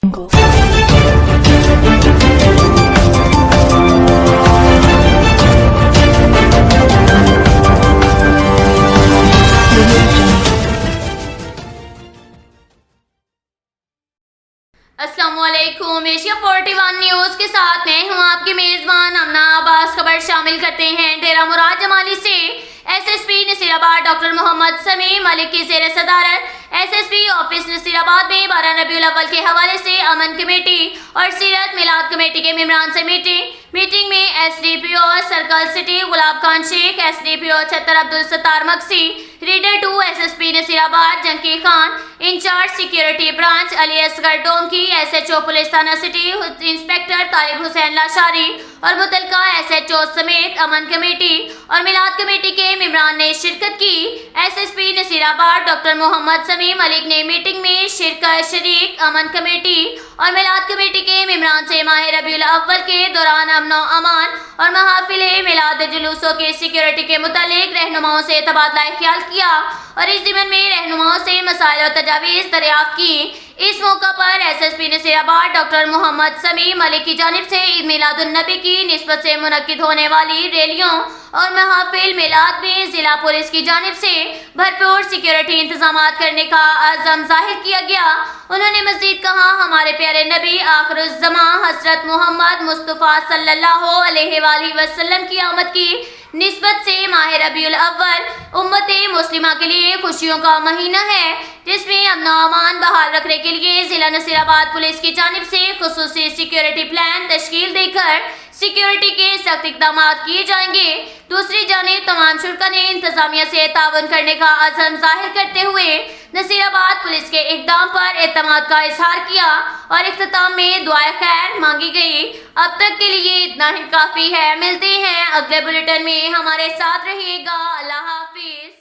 السلام علیکم، Asia 41 news کے ساتھ میں ہوں آپ کی میزبان امنا عباس۔ خبر شامل کرتے ہیں ڈیرہ مراد جمالی سے ایس ایس پی نصیر آباد ڈاکٹر محمد سمیع ملک کی زیر صدارت S S P office Nasirabad میں 12 ربیع الاول کے حوالے سے امن کمیٹی اور سیرت میلاد کمیٹی کے ممبران سے میٹنگ میں S D P O circle city Gulab Khan Sheikh, S D P O Chhatar Abdul Sattar Magsi, reader 2 S S P Nasirabad Janki Khan, in-charge security branch Ali Asghar Domki, S H O police تھانہ سٹی انسپکٹر طالب حسین لاشاری اور متعلقہ ایس ایچ او سمیت امن کمیٹی اور میلاد کمیٹی کے ممبران نے شرکت کی۔ ایس ایس پی نصیر آباد ڈاکٹر محمد سمیع ملک نے میٹنگ میں شریک امن کمیٹی اور میلاد کمیٹی کے ممبران سے ماہ ربیع الاول کے دوران امن و امان اور محافل میلاد جلوسوں کے سیکیورٹی کے متعلق رہنماؤں سے تبادلہ خیال کیا اور اس ضمن میں رہنماؤں سے مسائل و تجاویز دریافت کی۔ اس موقع پر ایس ایس پی نصیر آباد ڈاکٹر محمد سمیع ملک کی جانب سے عید میلاد النبی کی نسبت سے منعقد ہونے والی ریلیوں اور محافل میلاد میں ضلع پولیس کی جانب سے بھرپور سیکیورٹی انتظامات کرنے کا عزم ظاہر کیا گیا۔ انہوں نے مزید کہا، ہمارے پیارے نبی آخر الزماں حضرت محمد مصطفیٰ صلی اللہ علیہ وآلہ وسلم کی آمد کی نسبت سے ماہ ربیع الاول امت مسلمہ کے لیے خوشیوں کا مہینہ ہے، جس میں امن و امان بحال رکھنے کے لیے ضلع نصیر آباد پولیس کی جانب سے خصوصی سیکیورٹی پلان تشکیل دے کر سیکیورٹی کے سخت اقدامات کیے جائیں گے۔ دوسری جانب تمام شرکا نے انتظامیہ سے تعاون کرنے کا عزم ظاہر کرتے ہوئے نصیر آباد پولیس کے اقدام پر اعتماد کا اظہار کیا اور اختتام میں دعائے خیر مانگی گئی۔ اب تک کے لیے اتنا ہی کافی ہے، ملتے ہیں اگلے بلیٹن میں، ہمارے ساتھ رہیے گا۔ اللہ حافظ۔